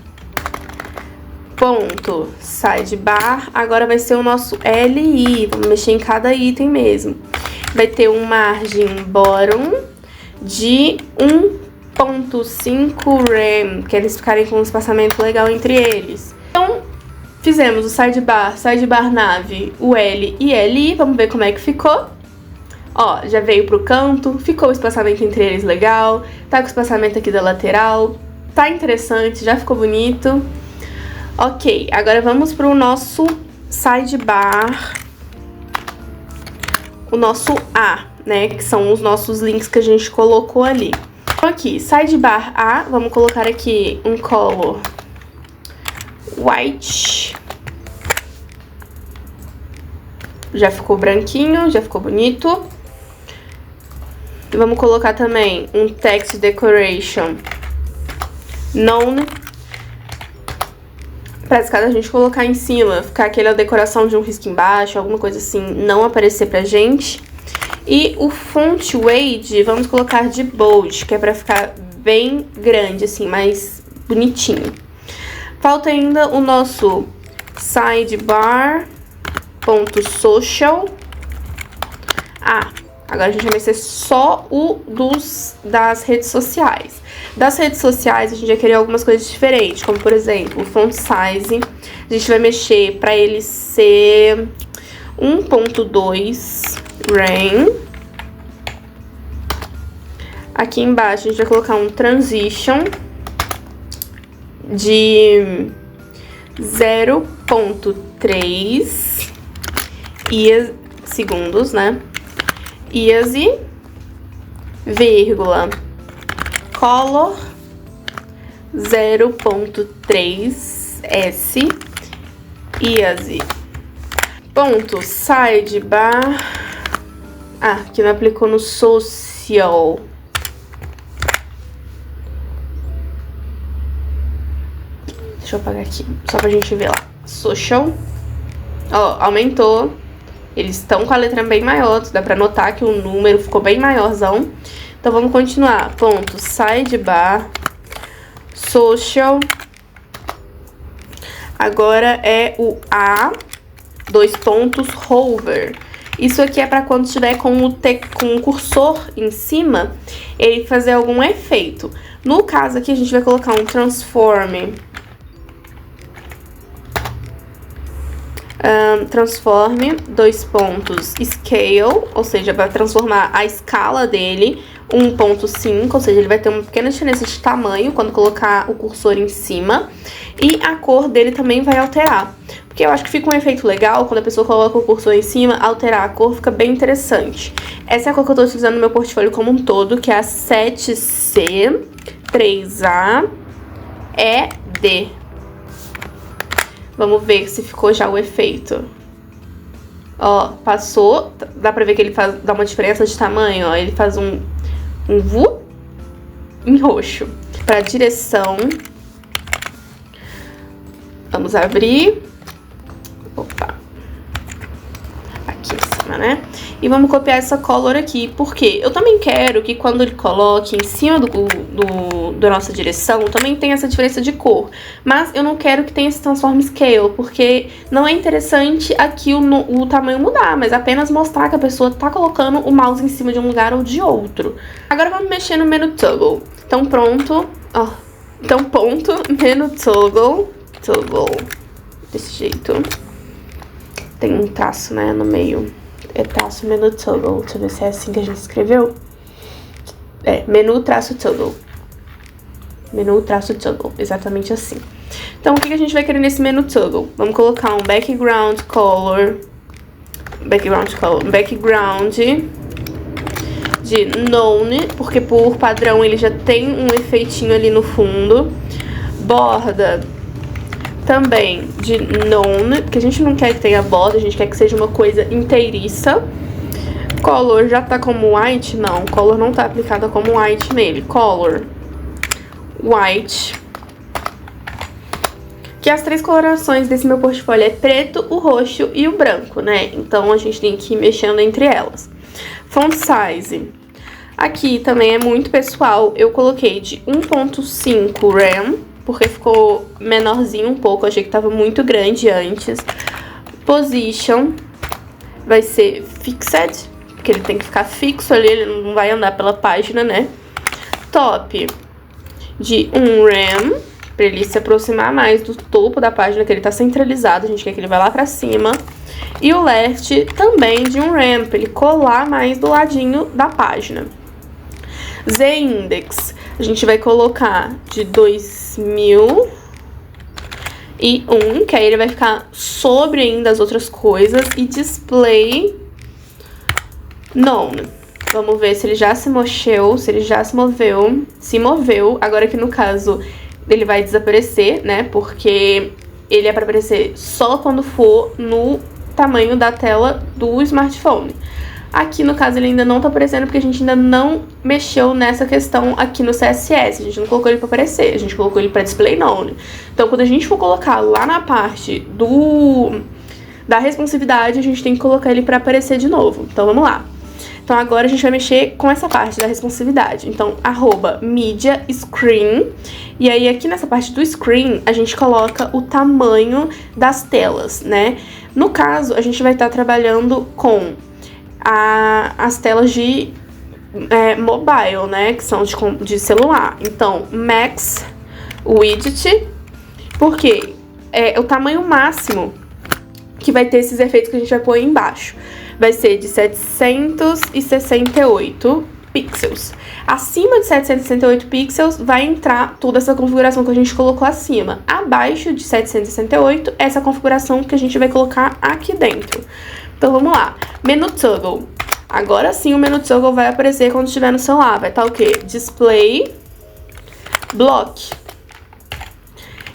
Ponto sidebar, agora vai ser o nosso LI, vamos mexer em cada item mesmo. vai ter um margem bottom de 1.5 rem, que eles ficarem com um espaçamento legal entre eles. Então, fizemos o sidebar nave, o L e LI, vamos ver como é que ficou. Ó, já veio pro canto, ficou o espaçamento entre eles legal, tá com o espaçamento aqui da lateral, tá interessante, já ficou bonito. Ok, agora vamos pro nosso sidebar, o nosso A, né, que são os nossos links que a gente colocou ali. Então aqui, sidebar A, vamos colocar aqui um color white. Já ficou branquinho, já ficou bonito. E vamos colocar também um text decoration known. Pra cada a gente colocar em cima, ficar aquela decoração de um risco embaixo, alguma coisa assim, não aparecer pra gente. E o font weight, vamos colocar de bold, que é pra ficar bem grande, assim, mais bonitinho. Falta ainda o nosso sidebar.social. Agora a gente vai ser só o das redes sociais. Das redes sociais, a gente vai querer algumas coisas diferentes, como, por exemplo, o font size. A gente vai mexer para ele ser 1.2 rem. Aqui embaixo, a gente vai colocar um transition de 0.3 segundos, né? EASY, vírgula, color 0.3 S, EASY, ponto sidebar, que não aplicou no social. Deixa eu apagar aqui, só pra gente ver lá. Social, ó, aumentou. Eles estão com a letra bem maior, dá pra notar que o número ficou bem maiorzão. Então, vamos continuar. Ponto sidebar, social. Agora é o A, 2 pontos, hover. Isso aqui é pra quando estiver com o cursor em cima, ele fazer algum efeito. No caso aqui, a gente vai colocar um transform. Transforme, 2 pontos, scale, ou seja, vai transformar a escala dele 1.5, ou seja, ele vai ter uma pequena diferença de tamanho quando colocar o cursor em cima. E a cor dele também vai alterar, porque eu acho que fica um efeito legal quando a pessoa coloca o cursor em cima, alterar a cor fica bem interessante. Essa é a cor que eu tô utilizando no meu portfólio como um todo, que é a 7C 3A ED. Vamos ver se ficou já o efeito. Ó, passou. Dá pra ver que ele dá uma diferença de tamanho, ó. Ele faz um V em roxo. Pra direção. Vamos abrir. Opa. Aqui em cima, né? E vamos copiar essa color aqui, porque eu também quero que quando ele coloque em cima da nossa direção, também tenha essa diferença de cor. Mas eu não quero que tenha esse transform scale, porque não é interessante aqui o tamanho mudar, mas apenas mostrar que a pessoa tá colocando o mouse em cima de um lugar ou de outro. Agora vamos mexer no menu toggle. Então pronto, ó. Então ponto, menu toggle, desse jeito. Tem um traço, né, no meio. É traço menu toggle. Deixa eu ver se é assim que a gente escreveu. É, menu traço toggle. Menu traço toggle. Exatamente assim. Então, o que a gente vai querer nesse menu toggle? Vamos colocar um background color. Background de known, porque por padrão ele já tem um efeitinho ali no fundo. Borda também de known, porque a gente não quer que tenha borda, a gente quer que seja uma coisa inteiriça. Color já tá como white? Não, color não tá aplicada como white nele. Color white. Que as 3 colorações desse meu portfólio é preto, o roxo e o branco, né? Então a gente tem que ir mexendo entre elas. Font size. Aqui também é muito pessoal, eu coloquei de 1.5 rem, porque ficou menorzinho um pouco, eu achei que tava muito grande antes. Position vai ser fixed, porque ele tem que ficar fixo ali, ele não vai andar pela página, né? Top de 1 rem, pra ele se aproximar mais do topo da página, que ele tá centralizado, a gente quer que ele vá lá pra cima. E o left também de 1 rem, pra ele colar mais do ladinho da página. Z-index, a gente vai colocar de 2001, que aí ele vai ficar sobre ainda as outras coisas. E display none. Vamos ver se ele já se mexeu, se ele já se moveu. Se moveu. Agora que no caso ele vai desaparecer, né? Porque ele é para aparecer só quando for no tamanho da tela do smartphone. Aqui, no caso, ele ainda não tá aparecendo porque a gente ainda não mexeu nessa questão aqui no CSS. A gente não colocou ele pra aparecer, a gente colocou ele pra display none. Então, quando a gente for colocar lá na parte da responsividade, a gente tem que colocar ele pra aparecer de novo. Então, vamos lá. Então, agora a gente vai mexer com essa parte da responsividade. Então, @media screen. E aí, aqui nessa parte do screen, a gente coloca o tamanho das telas, né? No caso, a gente vai estar trabalhando com as telas de mobile, né, que são de celular. Então, max widget, porque é o tamanho máximo que vai ter esses efeitos que a gente vai pôr aí embaixo. Vai ser de 768 pixels. Acima de 768 pixels vai entrar toda essa configuração que a gente colocou acima. Abaixo de 768, essa configuração que a gente vai colocar aqui dentro. Então, vamos lá. Menu toggle. Agora sim o menu toggle vai aparecer quando estiver no celular. Vai estar o quê? Display block.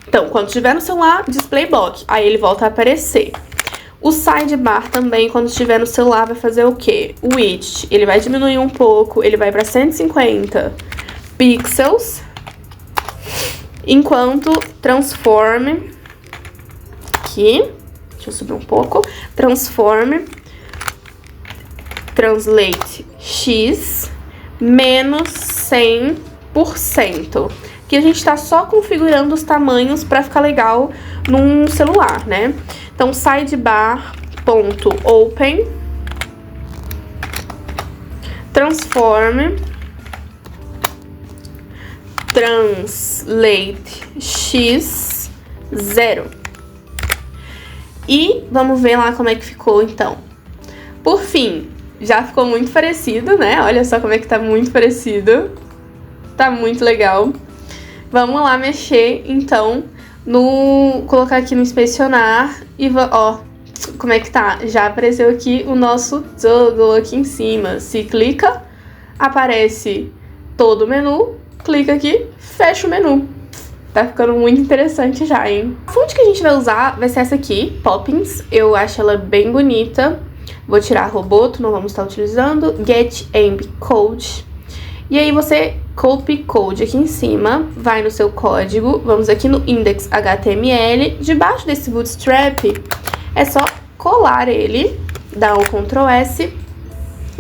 Então, quando estiver no celular, display block. Aí ele volta a aparecer. O sidebar também, quando estiver no celular, vai fazer o quê? O widget. Ele vai diminuir um pouco. Ele vai para 150 pixels. Enquanto transform... Aqui... Deixa eu subir um pouco. Transform Translate X menos 100%. Que a gente tá só configurando os tamanhos pra ficar legal num celular, né? Então, sidebar.open Transform Translate X 0. E vamos ver lá como é que ficou, então. Por fim, já ficou muito parecido, né? Olha só como é que tá muito parecido. Tá muito legal. Vamos lá mexer, então, colocar aqui no inspecionar e, ó, como é que tá? Já apareceu aqui o nosso toggle aqui em cima. Se clica, aparece todo o menu. Clica aqui, fecha o menu. Tá ficando muito interessante já, hein? A fonte que a gente vai usar vai ser essa aqui, Poppins. Eu acho ela bem bonita. Vou tirar Roboto, não vamos estar utilizando. Get.amp code. E aí você copy code aqui em cima, vai no seu código, vamos aqui no index.html. Debaixo desse bootstrap, é só colar ele, dar o Ctrl S.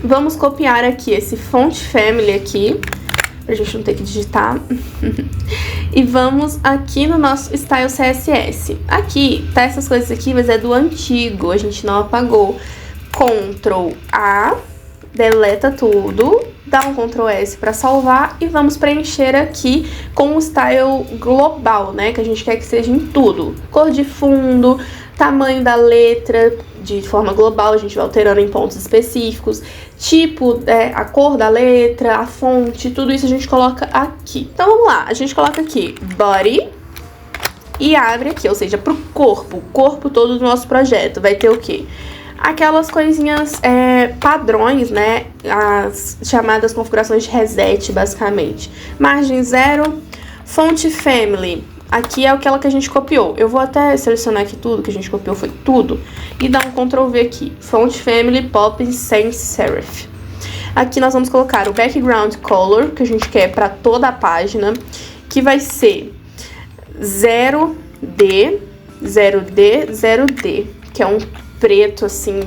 Vamos copiar aqui esse font family aqui, pra gente não ter que digitar. E vamos aqui no nosso Style CSS. Aqui, tá essas coisas aqui, mas é do antigo, a gente não apagou. Ctrl A, deleta tudo, dá um Ctrl S para salvar e vamos preencher aqui com o style global, né? Que a gente quer que seja em tudo. Cor de fundo, tamanho da letra, de forma global, a gente vai alterando em pontos específicos, tipo, a cor da letra, a fonte, tudo isso a gente coloca aqui. Então vamos lá, a gente coloca aqui body e abre aqui, ou seja, pro corpo, o corpo todo do nosso projeto vai ter o quê? Aquelas coisinhas padrões, né? As chamadas configurações de reset, basicamente. Margem 0, font family. Aqui é aquela que a gente copiou. Eu vou até selecionar aqui tudo que a gente copiou, foi tudo. E dar um Ctrl V aqui. Font family, Poppins, sans serif. Aqui nós vamos colocar o background color, que a gente quer para toda a página. Que vai ser 0D, 0D, 0D. Que é um preto, assim,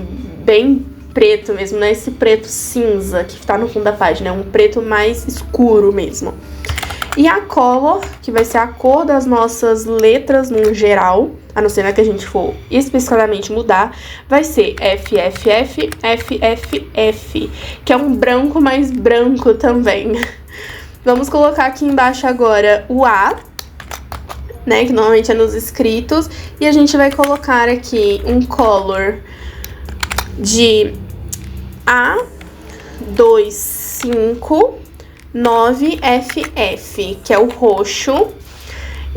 bem preto mesmo, né? Esse preto cinza que tá no fundo da página, é um preto mais escuro mesmo. E a color, que vai ser a cor das nossas letras no geral, a não ser que a gente for especificamente mudar, vai ser FFF, FFF, que é um branco mais branco também. Vamos colocar aqui embaixo agora o A, né, que normalmente é nos escritos, e a gente vai colocar aqui um color de A259FF, que é o roxo,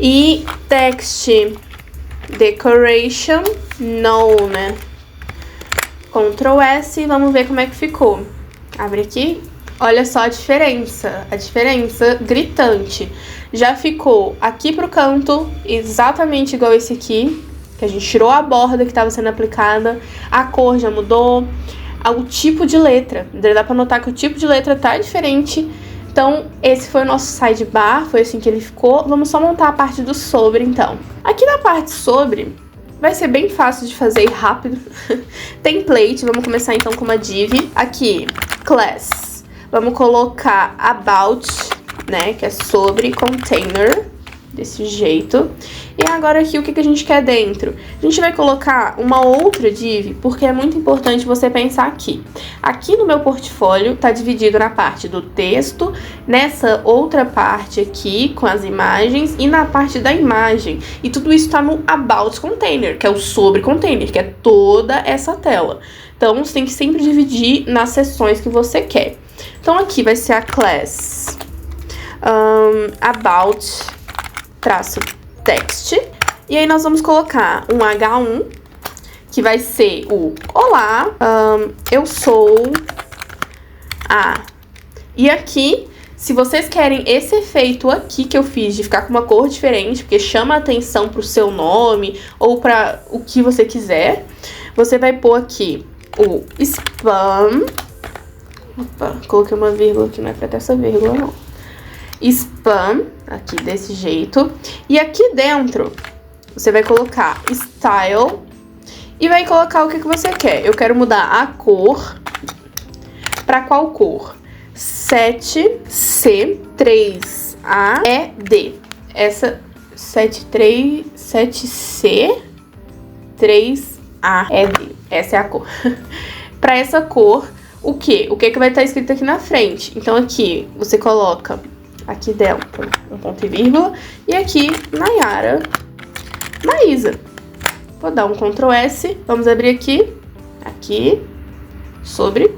e text decoration known. Ctrl S, vamos ver como é que ficou. Abre aqui. Olha só a diferença gritante. Já ficou aqui pro canto, exatamente igual esse aqui, que a gente tirou a borda que estava sendo aplicada, a cor já mudou, o tipo de letra, dá pra notar que o tipo de letra tá diferente. Então, esse foi o nosso sidebar, foi assim que ele ficou. Vamos só montar a parte do sobre, então. Aqui na parte sobre, vai ser bem fácil de fazer e rápido. Template, vamos começar então com uma div. Aqui, class. Vamos colocar about, né, que é sobre container, desse jeito. E agora aqui, o que a gente quer dentro? A gente vai colocar uma outra div, porque é muito importante você pensar aqui. Aqui no meu portfólio, tá dividido na parte do texto, nessa outra parte aqui, com as imagens, e na parte da imagem. E tudo isso tá no about container, que é o sobre container, que é toda essa tela. Então, você tem que sempre dividir nas seções que você quer. Então, aqui vai ser a class about traço text. E aí nós vamos colocar um H1, que vai ser o olá, eu sou a. E aqui, se vocês querem esse efeito aqui que eu fiz de ficar com uma cor diferente, porque chama a atenção pro seu nome ou para o que você quiser, você vai pôr aqui o spam. Opa, coloquei uma vírgula aqui, não é pra ter essa vírgula não. Spam, aqui desse jeito. E aqui dentro, você vai colocar style e vai colocar o que você quer. Eu quero mudar a cor. Pra qual cor? 7C3AED. Essa 7C3AED. Essa é a cor. Pra essa cor, o que? O que vai estar escrito aqui na frente? Então aqui você coloca aqui dentro um ponto e vírgula e aqui Nayara Maísa. Vou dar um Ctrl S, vamos abrir aqui, sobre.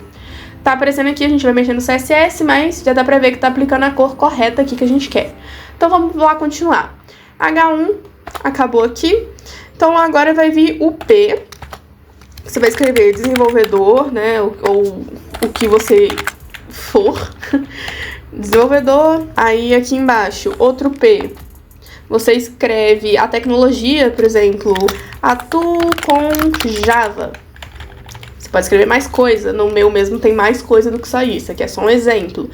Tá aparecendo aqui, a gente vai mexer no CSS, mas já dá pra ver que tá aplicando a cor correta aqui que a gente quer. Então vamos lá continuar. H1 acabou aqui. Então agora vai vir o P. Você vai escrever desenvolvedor, né, ou o que você for. Desenvolvedor. Aí aqui embaixo, outro P. Você escreve a tecnologia, por exemplo, atuo com Java. Você pode escrever mais coisa. No meu mesmo tem mais coisa do que só isso. Aqui é só um exemplo.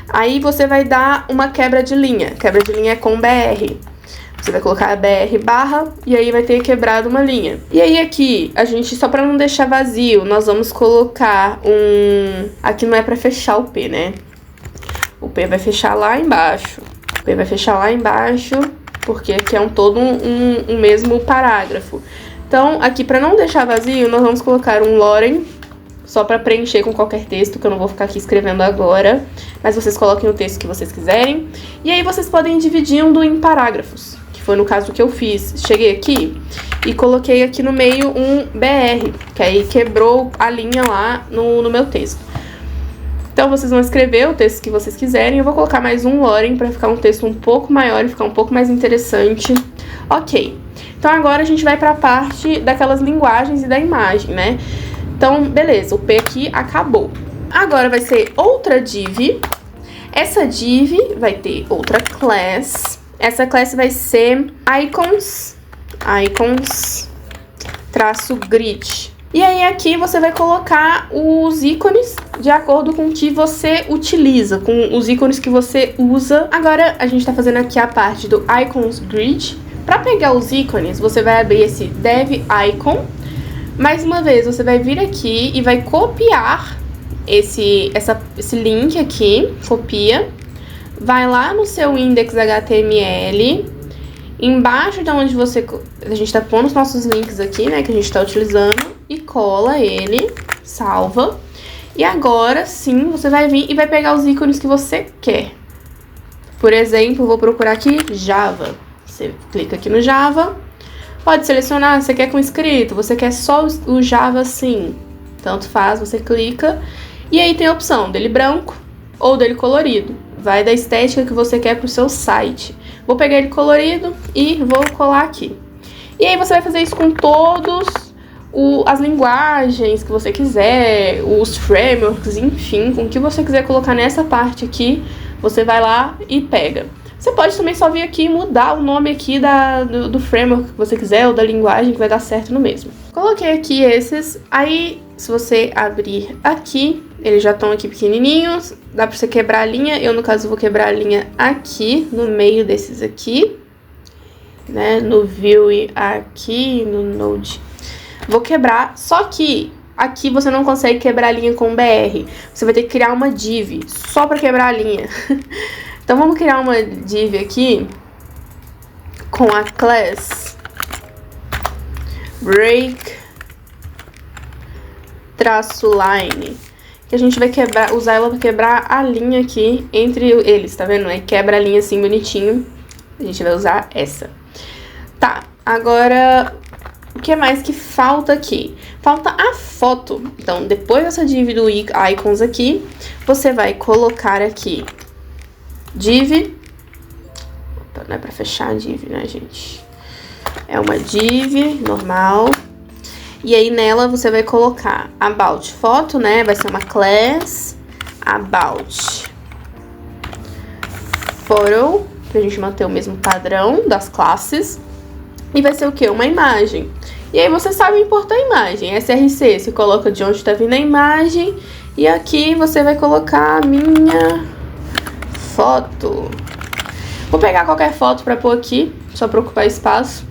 Aí você vai dar uma quebra de linha. Quebra de linha é com BR. Você vai colocar BR barra e aí vai ter quebrado uma linha. E aí aqui, a gente, só pra não deixar vazio, nós vamos colocar um... Aqui não é pra fechar o P, né? O P vai fechar lá embaixo. O P vai fechar lá embaixo, porque aqui é todo um mesmo parágrafo. Então, aqui pra não deixar vazio, nós vamos colocar um Loren, só pra preencher com qualquer texto, que eu não vou ficar aqui escrevendo agora. Mas vocês coloquem o texto que vocês quiserem. E aí vocês podem ir dividindo em parágrafos, que foi no caso que eu fiz. Cheguei aqui e coloquei aqui no meio um BR, que aí quebrou a linha lá no meu texto. Então, vocês vão escrever o texto que vocês quiserem. Eu vou colocar mais um Loren para ficar um texto um pouco maior e ficar um pouco mais interessante. Ok. Então, agora a gente vai para a parte daquelas linguagens e da imagem, né? Então, beleza. O P aqui acabou. Agora vai ser outra div. Essa div vai ter outra class. Essa class vai ser icons traço grid. E aí aqui você vai colocar os ícones de acordo com o que você utiliza, com os ícones que você usa. Agora a gente tá fazendo aqui a parte do icons grid. Para pegar os ícones, você vai abrir esse dev icon. Mais uma vez, você vai vir aqui e vai copiar esse link aqui, copia. vai lá no seu index HTML, embaixo de onde a gente tá pondo os nossos links aqui, né, que a gente tá utilizando, e cola ele, salva. E agora sim, você vai vir e vai pegar os ícones que você quer. Por exemplo, vou procurar aqui Java. Você clica aqui no Java, pode selecionar, você quer com escrito, você quer só o Java assim, tanto faz, você clica. E aí tem a opção dele branco ou dele colorido. Vai da estética que você quer pro seu site. Vou pegar ele colorido e vou colar aqui. E aí você vai fazer isso com todos as linguagens que você quiser, os frameworks, enfim, com o que você quiser colocar nessa parte aqui, você vai lá e pega. Você pode também só vir aqui e mudar o nome aqui do framework que você quiser ou da linguagem, que vai dar certo no mesmo. Coloquei aqui esses, aí se você abrir aqui, eles já estão aqui pequenininhos, dá pra você quebrar a linha. Eu, no caso, vou quebrar a linha aqui, no meio desses aqui, né, no View e aqui no Node. Vou quebrar, só que aqui você não consegue quebrar a linha com BR. Você vai ter que criar uma div só pra quebrar a linha. Então vamos criar uma div aqui com a class break -line, que a gente vai usar ela para quebrar a linha aqui entre eles, tá vendo? Aí quebra a linha assim bonitinho. A gente vai usar essa. Tá, agora o que mais que falta aqui? Falta a foto. Então, depois dessa div do icons aqui, você vai colocar aqui div. Opa, não é pra fechar a div, né, gente? É uma div normal. E aí nela você vai colocar about foto, né? Vai ser uma class about photo, pra gente manter o mesmo padrão das classes. E vai ser o quê? Uma imagem. E aí você sabe importar a imagem. SRC, você coloca de onde está vindo a imagem. E aqui você vai colocar a minha foto. Vou pegar qualquer foto para pôr aqui, só para ocupar espaço.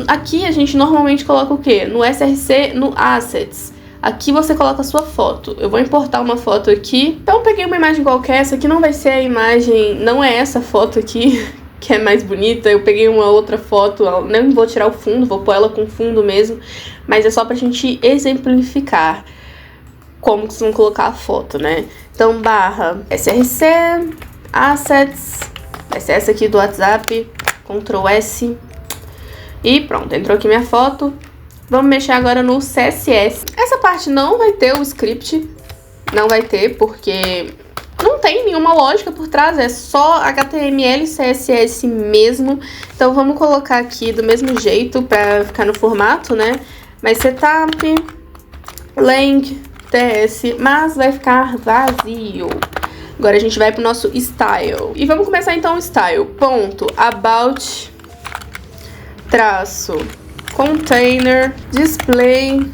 Aqui a gente normalmente coloca o quê? No SRC, no Assets. Aqui você coloca a sua foto. Eu vou importar uma foto aqui. Então eu peguei uma imagem qualquer. Essa aqui não vai ser a imagem, não é essa foto aqui que é mais bonita. Eu peguei uma outra foto, não vou tirar o fundo, vou pôr ela com fundo mesmo. Mas é só pra gente exemplificar como que vocês vão colocar a foto, né? Então, barra SRC, Assets, vai ser essa aqui do WhatsApp, Ctrl S. E pronto, entrou aqui minha foto. Vamos mexer agora no CSS. Essa parte não vai ter o script, não vai ter, porque não tem nenhuma lógica por trás, é só HTML e CSS mesmo. Então vamos colocar aqui do mesmo jeito pra ficar no formato, né? Mas setup, lang, TS, mas vai ficar vazio. Agora a gente vai pro nosso style. E vamos começar então o style. Ponto, about, traço, container, display,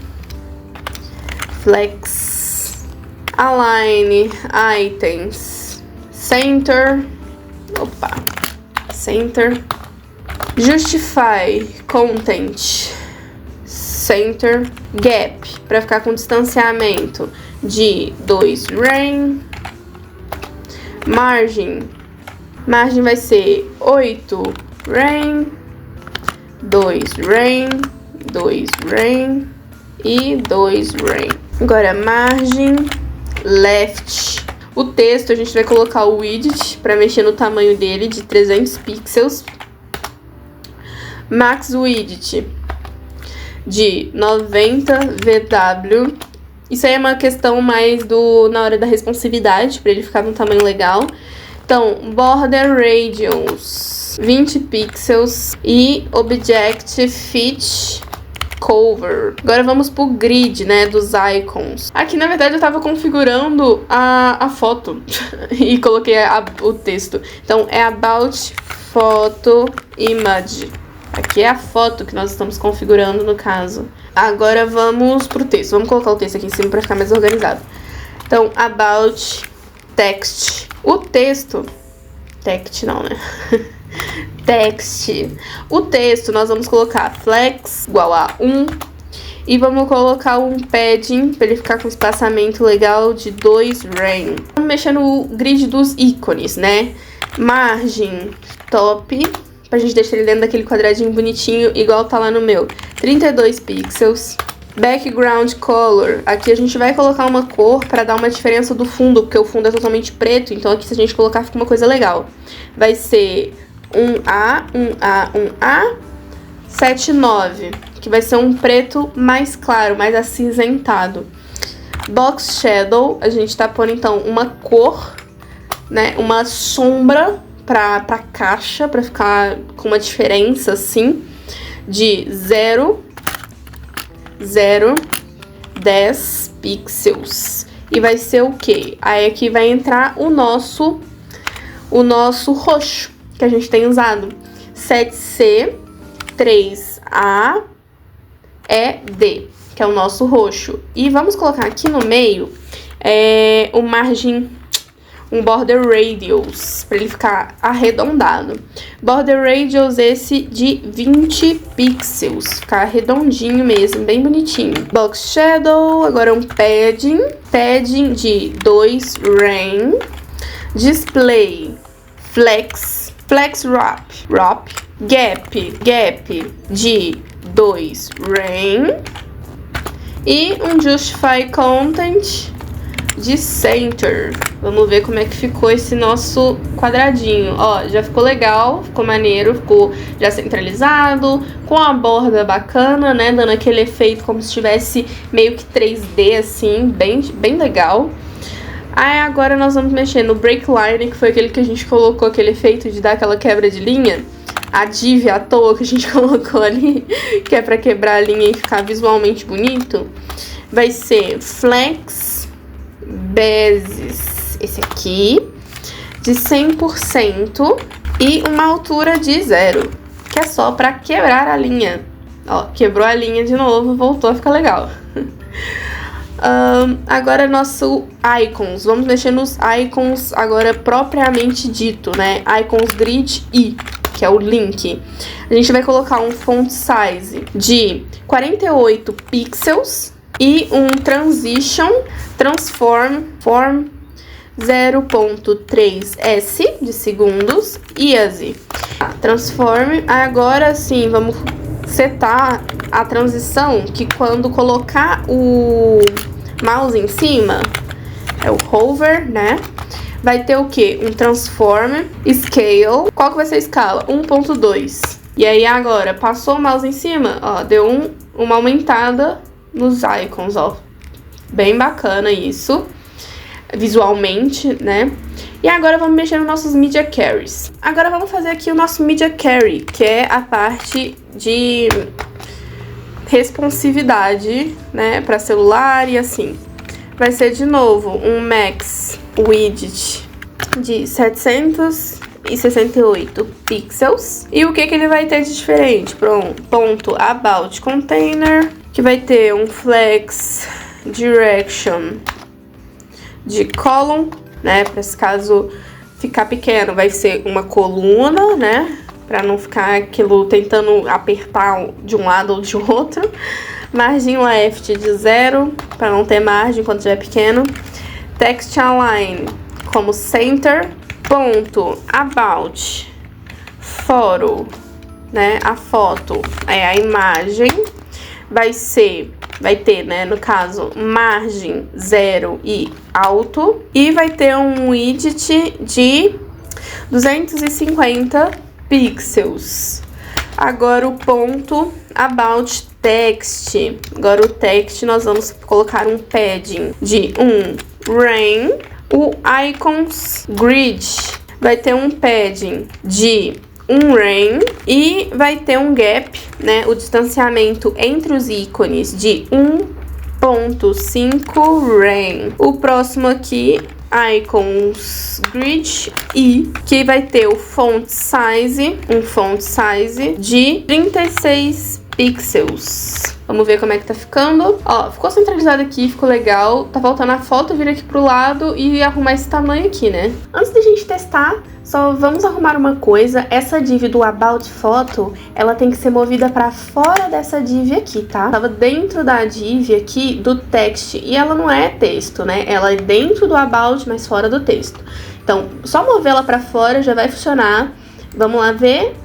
flex, align, items, center, center, justify, content, center, gap, para ficar com distanciamento de 2 rem, margin vai ser 8 rem, 2 rem, 2 rem e 2 rem. Agora, margem left. O texto a gente vai colocar o widget para mexer no tamanho dele de 300 pixels. Max widget de 90 VW. Isso aí é uma questão mais na hora da responsividade, para ele ficar num tamanho legal. Então, border radius 20 pixels e object fit cover. Agora vamos pro grid, né, dos icons. Aqui, na verdade, eu tava configurando a foto e coloquei o texto. Então, é about photo image. Aqui é a foto que nós estamos configurando, no caso. Agora vamos pro texto. Vamos colocar o texto aqui em cima para ficar mais organizado. Então, about text. O texto... Text não, né? Text. O texto nós vamos colocar flex igual a 1, E vamos colocar um padding para ele ficar com espaçamento legal de 2 rem. Vamos mexer no grid dos ícones, né? Margem top, pra gente deixar ele dentro daquele quadradinho bonitinho, igual tá lá no meu. 32 pixels. Background color. Aqui a gente vai colocar uma cor para dar uma diferença do fundo, porque o fundo é totalmente preto, então aqui se a gente colocar fica uma coisa legal. Vai ser 1A, 79, que vai ser um preto mais claro, mais acinzentado. Box shadow, a gente tá pondo então uma cor, né, uma sombra pra caixa, pra ficar com uma diferença assim, de 10 pixels. E vai ser o quê? Aí aqui vai entrar o nosso roxo, que a gente tem usado. 7C, 3A, ED, que é o nosso roxo. E vamos colocar aqui no meio um border radius, para ele ficar arredondado. Border radius esse de 20 pixels, ficar redondinho mesmo, bem bonitinho. Box shadow, agora um padding de 2 rem. Display, flex wrap, gap de 2 rem. E um justify content de center. Vamos ver como é que ficou esse nosso quadradinho. Ó, já ficou legal, ficou maneiro, ficou já centralizado, com a borda bacana, né? Dando aquele efeito como se estivesse meio que 3D, assim, bem legal. Aí agora nós vamos mexer no break line, que foi aquele que a gente colocou, aquele efeito de dar aquela quebra de linha. A div à toa que a gente colocou ali, que é pra quebrar a linha e ficar visualmente bonito. Vai ser flex bases, esse aqui, de 100% e uma altura de 0, que é só pra quebrar a linha. Ó, quebrou a linha de novo, voltou a ficar legal. Agora nosso icons, vamos mexer nos icons agora propriamente dito, né? Icons grid I, que é o link. A gente vai colocar um font size de 48 pixels e um transform 0.3s de segundos, easy. Transform, agora sim, vamos setar a transição, que quando colocar o mouse em cima, é o hover, né? Vai ter o quê? Um transform scale. Qual que vai ser a escala? 1.2. E aí agora, passou o mouse em cima, ó, deu uma aumentada nos icons, ó. Bem bacana isso, visualmente, né? E agora vamos mexer nos nossos media carries. Agora vamos fazer aqui o nosso media carry, que é a parte de responsividade, né, para celular e assim. Vai ser de novo um max widget de 768 pixels. E o que ele vai ter de diferente? Ponto about container, que vai ter um flex direction de column, né, para esse caso ficar pequeno, vai ser uma coluna, né, para não ficar aquilo tentando apertar de um lado ou de outro. Margem left de 0, para não ter margem quando estiver pequeno. Text align como center. Ponto about photo, né, a foto é a imagem. Vai ter, né, no caso, margem 0 e alto. E vai ter um widget de 250 pixels. Agora o ponto about text. Agora o text nós vamos colocar um padding de 1 rem. O icons grid vai ter um padding de 1 rem e vai ter um gap, né, o distanciamento entre os ícones de 1.5 rem. O próximo aqui, icons grid I, que vai ter o font size, um font size de 36 pixels. Vamos ver como é que tá ficando. Ó, ficou centralizado aqui, ficou legal. Tá faltando a foto vir aqui pro lado e arrumar esse tamanho aqui, né? Antes da gente testar, Só vamos arrumar uma coisa, essa div do About Photo, ela tem que ser movida para fora dessa div aqui, tá? Tava dentro da div aqui do text e ela não é texto, né? Ela é dentro do About, mas fora do texto. Então, só mover ela para fora já vai funcionar. Vamos lá ver.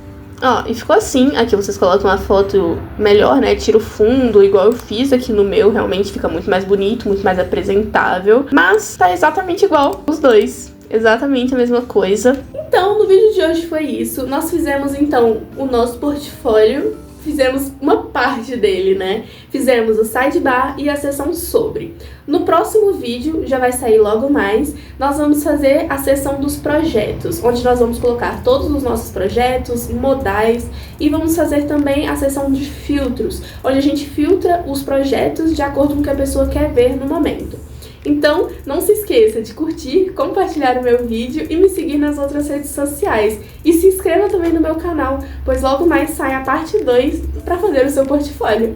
Ó, e ficou assim. Aqui vocês colocam uma foto melhor, né? Tira o fundo, igual eu fiz aqui no meu. Realmente fica muito mais bonito, muito mais apresentável. Mas tá exatamente igual os dois. Exatamente a mesma coisa. Então, no vídeo de hoje foi isso. Nós fizemos, então, o nosso portfólio. Fizemos uma parte dele, né? Fizemos o sidebar e a seção sobre. No próximo vídeo, já vai sair logo mais, nós vamos fazer a seção dos projetos, onde nós vamos colocar todos os nossos projetos, modais, e vamos fazer também a seção de filtros, onde a gente filtra os projetos de acordo com o que a pessoa quer ver no momento. Então, não se esqueça de curtir, compartilhar o meu vídeo e me seguir nas outras redes sociais. E se inscreva também no meu canal, pois logo mais sai a parte 2 para fazer o seu portfólio.